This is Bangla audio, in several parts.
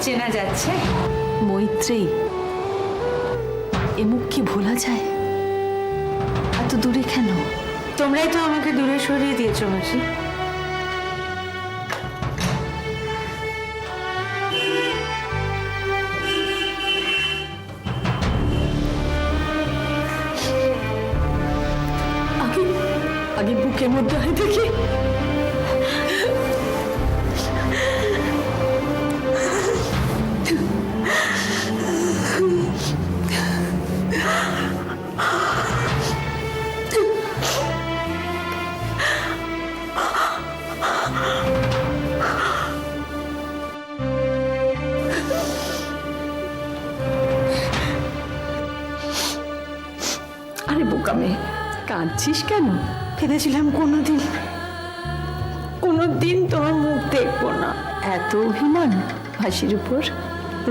চেনা যাচ্ছে। মৈত্রেয়ী, এ মুখ কি ভোলা যায়? এত দূরে কেন? তোমরাই তো আমাকে দূরে সরিয়ে দিয়েছো মাসি। আগে আগে বুকের মধ্যে হয় দেখি। আরে বোকা মেয়ে, কাঁদছিস কেন? ভেবেছিলাম কোনোদিন তোমার মুখ দেখবো না। এত অভিমান হাসির উপর?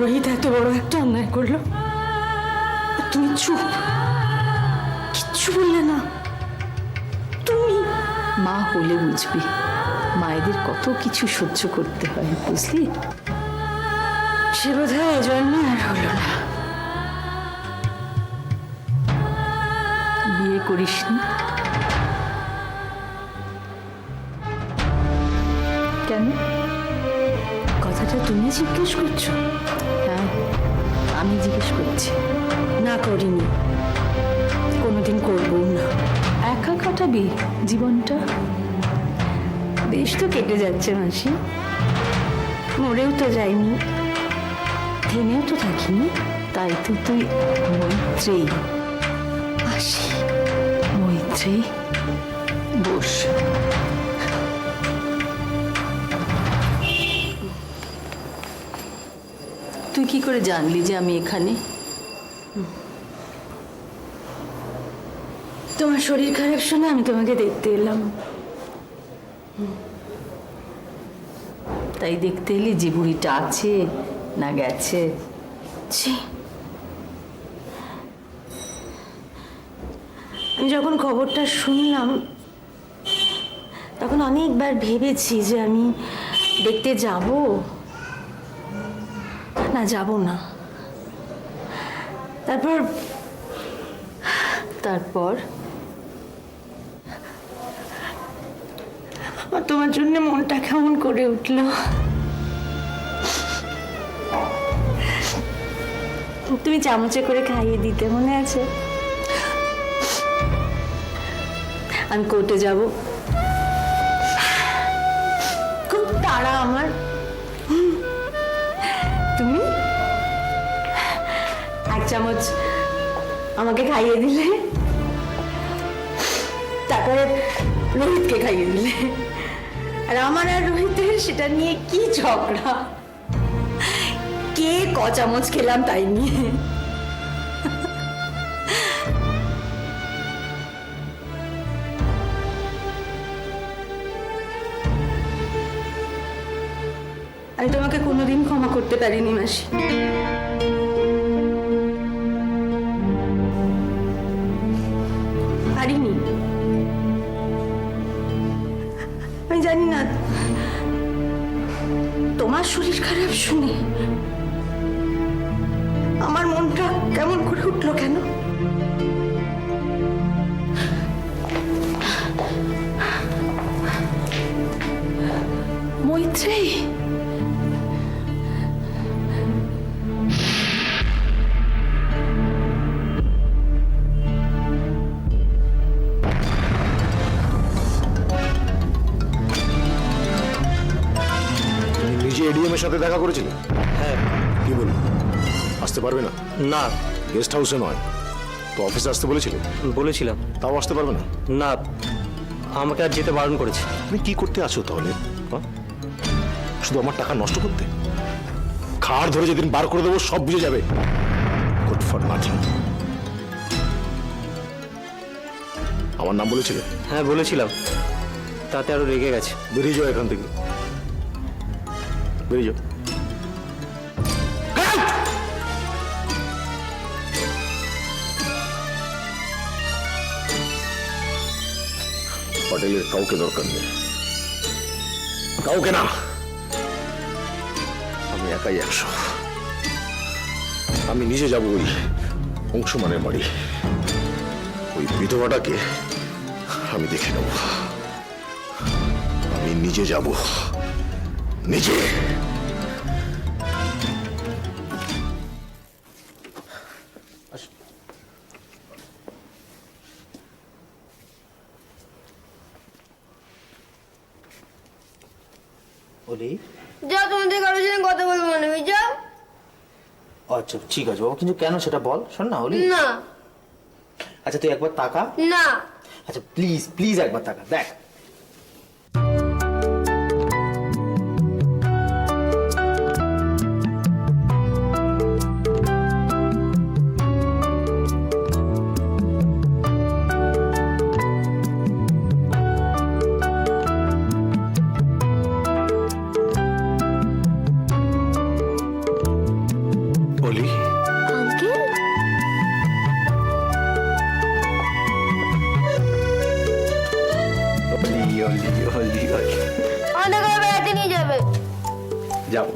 রোহিত এত বড় একটা অন্যায় করলো, আর তুমি চুপ, কিচ্ছু বললে না। তুমি মা হলে বুঝবি, মায়েদের কত কিছু সহ্য করতে হয়, বুঝলি? সে বোধ হয় এই জন্য আর হলো না। বিয়ে করিসনি কেন? কথাটা তুমি জিজ্ঞেস করছো? হ্যাঁ, আমি জিজ্ঞেস করছি। না, করিনি, কোনোদিন করবো না। একা কাটাবি জীবনটা? বেশ তো কেটে যাচ্ছে মাসি, মরেও তো যাইনি, থেমেও তো থাকিনি। তাই তো তুই মৈত্রেয়ী। মাসি, মৈত্রেয়ী, বস। তুই কি করে জানলি যে আমি এখানে? তোমার শরীর খারাপ শুনে আমি তোমাকে দেখতে এলাম। তাই দেখতে এলি যে বুড়িটা আছে না গেছে? ছি, আমি যখন খবরটা শুনলাম তখন অনেকবার ভেবেছি যে আমি দেখতে যাব না, যাব না। তারপর আমার তোমার জন্য মনটা কেমন করে উঠলো। তুমি চামচে করে খাইয়ে দিতে, মনে আছে? আমি কোর্টে যাব, খুব তাড়া আমার। তুমি এক চামচ আমাকে খাইয়ে দিলে, তারপরে রোহিতকে খাইয়ে দিলে, আর আমার আর রোহিতের সেটা নিয়ে কি ঝগড়া, কে ক চামচ খেলাম তাই নিয়ে। আমি তোমাকে কোনোদিন ক্ষমা করতে পারিনি মাসি। পারিনি। আমি জানি না তোমার শরীর খারাপ শুনে আমার মনটা কেমন করে উঠলো কেন। মৈত্রেয়ী, এডিএম এর সাথে দেখা করেছিলে? হ্যাঁ। কি বলবো, আসতে পারবে না? না, গেস্ট হাউসে নয় তো, অফিসে আসতে বলেছিলে? বলেছিলাম। তাও আসতে পারবে না? না, আমাকে আর যেতে বারণ করেছে। তুমি কি করতে আছো তাহলে? শুধু আমার টাকা নষ্ট করতে? খাড় ধরে যেদিন বার করে দেবো সব বুঝে যাবে। Good for nothing. আমার নাম বলেছিলে? হ্যাঁ বলেছিলাম, তাতে আরো রেগে গেছে। বেরিয়ে যাও এখান থেকে, বেরিয়ে যাও। হোটেলের কাউকে দরকার নেই, কাউকে না। আমি একাই 100। আমি নিজে যাব ওই অংশমানের বাড়ি, ওই বিধবাটাকে আমি দেখে নেব। আমি নিজে যাব, নিজে। বলি যাও, তোমাদের কারোর সঙ্গে কথা বলবো না, আমি যাও। আচ্ছা ঠিক আছে বাবা, কিন্তু কেন সেটা বল। শোন না হলি, না আচ্ছা তুই একবার তাকা। না আচ্ছা প্লিজ প্লিজ একবার তাকা, দেখ। অলি, আঙ্কেল, আমাদের ঘরে বেড়াতে নিয়ে যাবে। যাবো,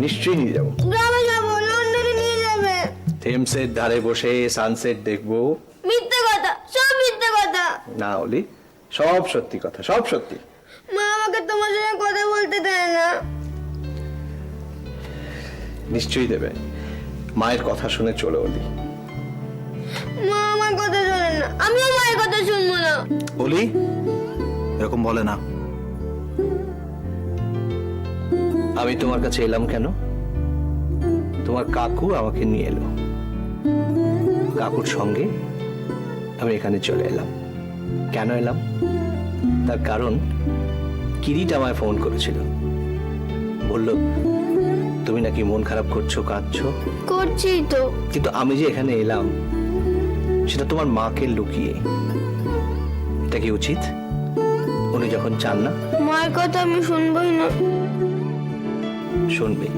নিশ্চয়ই নিয়ে যাবো। গ্রামে যাবো, লন্ডনে নিয়ে যাবে। থেমসের ধারে বসে সানসেট দেখবো। মিথ্যে কথা, সব মিথ্যে কথা। না অলি, সব সত্যি কথা, সব সত্যি। মা আমাকে তোমার সঙ্গে কথা বলতে দেয় না। নিশ্চয়ই দেবে। মায়ের কথা শুনে চলো অলি। মা আমার কথা শোনে না, আমিও মায়ের কথা শুনবো না। বলি এরকম বলে না। আমি তোমার কাছে এলাম কেন? তোমার কাকু আমাকে নিয়ে এলো, কাকুর সঙ্গে আমি এখানে চলে এলাম। কেন এলাম? তার কারণ কিরিট আমায় ফোন করেছিল, বলল তুমি নাকি মন খারাপ করছো, কাঁদছো। করছি তো। কিন্তু আমি যে এখানে এলাম সেটা তোমার মাকে লুকিয়ে। এটা কি উচিত? উনি যখন চান না। মায়ের কথা আমি শুনবোই না। শুনবে।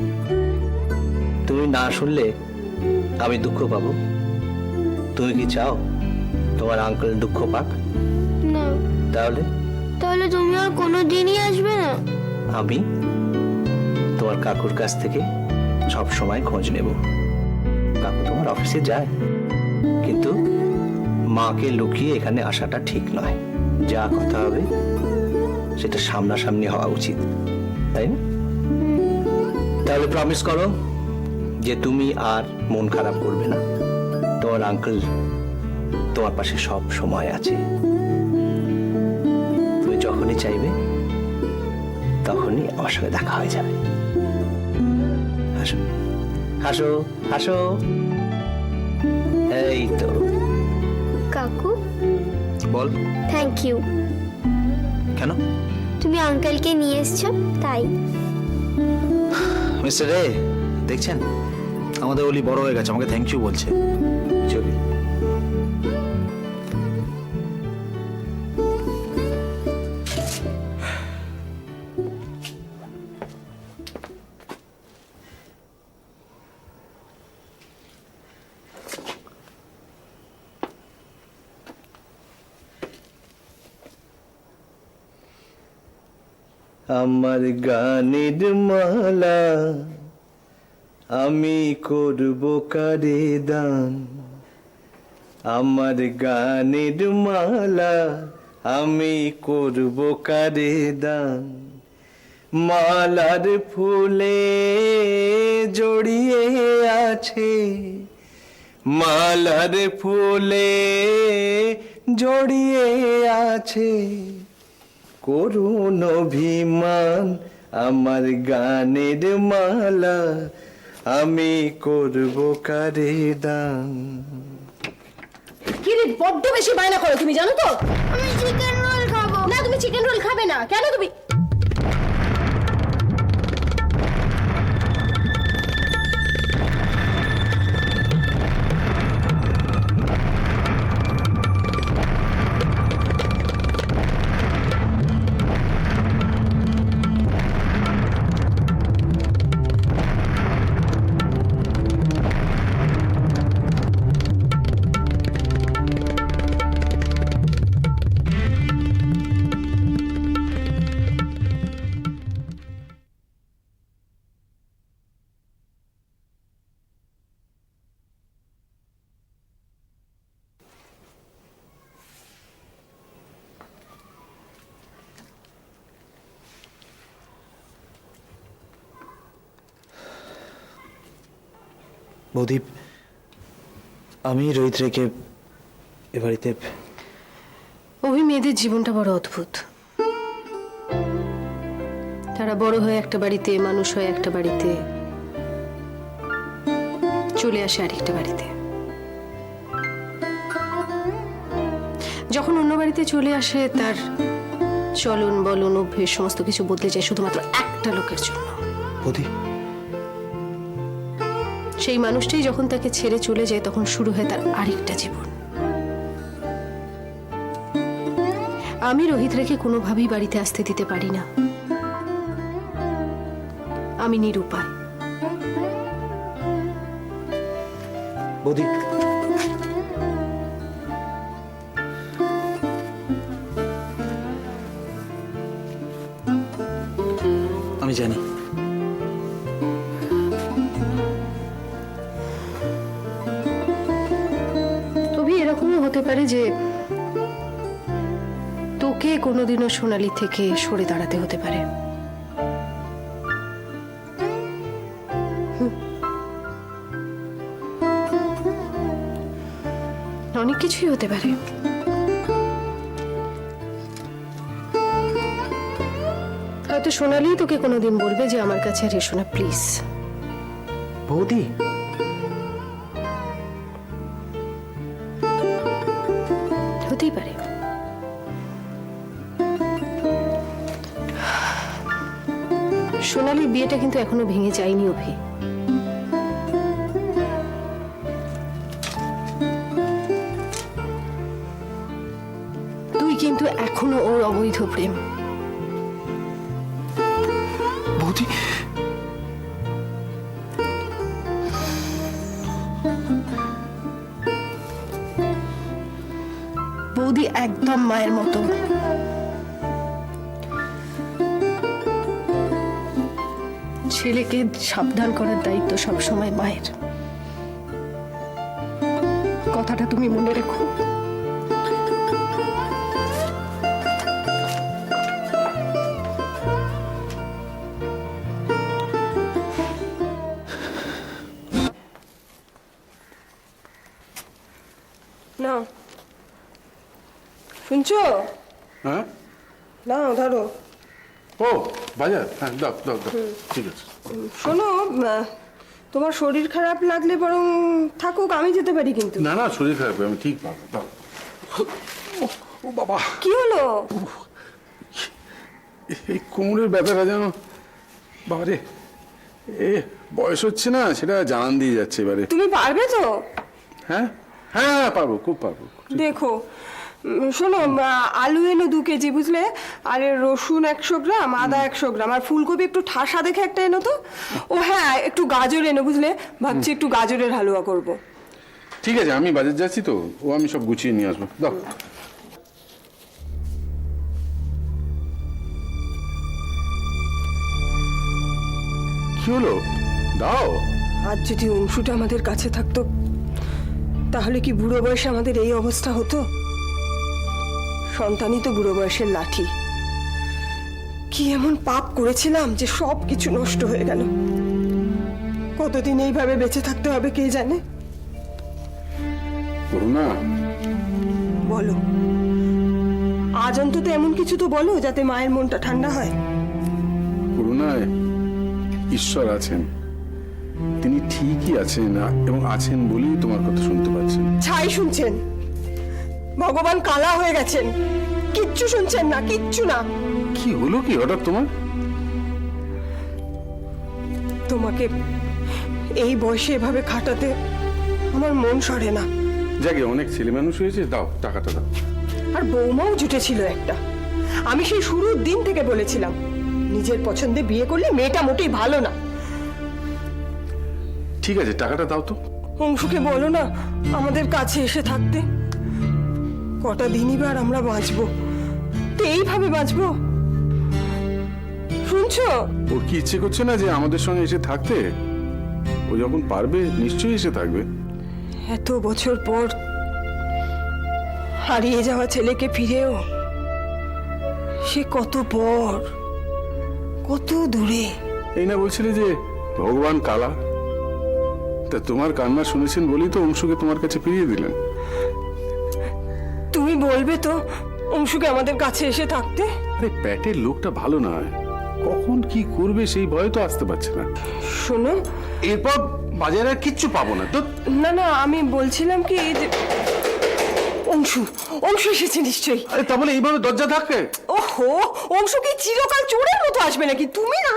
তুমি না শুনলে আমি দুঃখ পাবো। তুমি কি চাও তোমার আঙ্কেল দুঃখ পাক? না। তাহলে তাহলে তুমি আর কোনোদিনই আসবে না? আমি তোমার কাকুর কাছ থেকে সব সময় খোঁজ নেব। কাকু তোমার অফিসে যায়, কিন্তু মাকে লুকিয়ে এখানে আসাটা ঠিক নয়। যা কথা হবে সেটা সামনাসামনি হওয়া উচিত, তাই না? তাহলে প্রমিস করো যে তুমি আর মন খারাপ করবে না। তোমার আঙ্কেল তোমার পাশে সব সময় আছে। তুমি যখনই চাইবে তখনই আমার সঙ্গে দেখা হয়ে যাবে। হাসো হাসো হাসো, এই তো। কাকু, বল। Thank you. কেন? তুমি আঙ্কেলকে নিয়ে এসছো তাই। মিস্টার রে, দেখছেন আমাদের অলি বড় হয়ে গেছে, আমাকে থ্যাংক ইউ বলছে। চলি। আমার গানের মালা আমি করব কারে দান। আমার গানের মালা আমি করব কারে দান। মালার ফুলে জড়িয়ে আছে, মালার ফুলে জড়িয়ে আছে করুণ অভিমান। আমার গানের মালা আমি করব কারে দান। কি রে, বড্ড বেশি বায়না করো তুমি, জানো তো? আমি চিকেন রোল খাবো। না, তুমি চিকেন রোল খাবে না। কেন তুমি? বৌদি, আমি রোহিত রেখে এ বাড়িতে অভি, মেয়েদের জীবনটা বড় অদ্ভুত। তারা বড় হয়ে একটা বাড়িতে, মানুষ হয় একটা বাড়িতে, চলে আসে আরেকটা বাড়িতে। যখন অন্য বাড়িতে চলে আসে তার চলন বলন অভ্যেস সমস্ত কিছু বদলে যায় শুধুমাত্র একটা লোকের জন্য। বৌদি, সেই মানুষটাই যখন তাকে ছেড়ে চলে যায় তখন শুরু হয় তার আরেকটা জীবন। আমি রোহিত রেখে কোনোভাবেই বাড়িতে আসতে দিতে পারি না। আমি নিরুপায়। বৌদি, আমি জানি তবে এরকমও হতে পারে যে তোকে কোনোদিনও সোনালি থেকে সরে দাঁড়াতে হতে পারে। অনেক কিছুই হতে পারে। হয়তো সোনালি তোকে কোনোদিন বলবে যে আমার কাছে আর এসো না প্লিজ। বৌদি, হতেই পারে। সোনালির বিয়েটা কিন্তু এখনো ভেঙে যায়নি অভি। তুই কিন্তু এখনো ওর অবৈধ প্রেম। বৌদি, বৌদি একদম মায়ের মতো। ছেলেকে সাবধান করার দায়িত্ব সবসময় মায়ের। কথাটা তুমি মনে রেখো। না শুনছো? হ্যাঁ, না ধরো। ও বাজার, হ্যাঁ দাও দাও দাও, ঠিক আছে। শোনো, তোমার শরীর খারাপ লাগলে বরং থাকুক, আমি যেতে পারি কিন্তু। না না, শরীর খারাপ, আমি ঠিক পাবো, দাও। ও বাবা, কি হলো? এই কোমরের ব্যথাটা যেন, বাবারে, এ বয়স হচ্ছে না, সেটা জানান দিয়ে যাচ্ছে এবারে। তুমি পারবে তো? হ্যাঁ হ্যাঁ হ্যাঁ, পারবো, খুব পারবো। দেখো, শোনো, আলু এনো 2 কেজি বুঝলে, আর রসুন 100 গ্রাম, আদা 100 গ্রাম, আর ফুলকপি একটু ঠাসা দেখে একটা এনো তো। ও হ্যাঁ, একটু গাজর এনো বুঝলে, ভাবছি একটু গাজরের হালুয়া করব। ঠিক আছে, আমি বাজার যাচ্ছি তো, ও আমি সব গুছিয়ে নিয়ে আসবো, দাও। কি হলো, দাও। আজ যদি অংশুটা আমাদের কাছে থাকতো তাহলে কি বুড়ো বয়সে আমাদের এই অবস্থা হতো? সন্তানই তো বুড়ো বয়সের লাঠি। কি এমন পাপ করেছিলাম যে সব কিছু নষ্ট হয়ে গেল? কতদিন এইভাবে বেঁচে থাকতে হবে কে জানে। করুণা, বলো, আজ অন্তত এমন কিছু তো বলো যাতে মায়ের মনটা ঠান্ডা হয়। করুণায় ঈশ্বর আছেন, তিনি ঠিকই আছেন, এবং আছেন বলেই তোমার কথা শুনতে পাচ্ছেন। ছাই শুনছেন, ভগবান কালা হয়ে গেছেন, কিচ্ছু শুনছেন না, কিচ্ছু না। কি হলো কি হঠাৎ তোমার? তোমাকে এই বয়সে এভাবে খাটাতে আমার মন সরে না। যাকে অনেক ছেলে মানুষ হয়েছে, দাও টাকাটা দাও। আর বৌমাও জুটেছিল একটা। আমি সেই শুরুর দিন থেকে বলেছিলাম নিজের পছন্দে বিয়ে করলে মেয়েটা মোটেই ভালো না। ঠিক আছে, টাকাটা দাও তো। অংশুকে বলো না আমাদের কাছে এসে থাকতে। কটা দিনই বার আমরা বাঁচবো, তো এইভাবে বাঁচবো? শুনছো? ওর কি ইচ্ছে করছে না যে আমাদের সঙ্গে এসে থাকতে? ও যখন পারবে নিশ্চয়ই এসে থাকবে। এত বছর পর হারিয়ে যাওয়া ছেলেকে ফিরেও, সে কত পর, কত দূরে। এই না বলছিলে যে ভগবান কালা, তা তোমার কান্না শুনেছেন বলেই তো অংশুকে তোমার কাছে ফিরিয়ে দিলেন। তুমি বলবে তো অংশুকে আমাদের কাছে এসে থাকতে? আরে প্যাটের লোকটা ভালো নয়, কখন কি করবে সেই ভয় তো আসতে পারছে না। শোনো, এরপর বাজারে আর কিচ্ছু পাবো না তো। না না, আমি বলছিলাম কি যে অংশু অংশু এসেছে নিশ্চয়ই। আরে তা বলে এইভাবে দরজা থাকবে? ওহো, অংশু কি চিরকাল চোরের মতো আসবে নাকি? তুমি না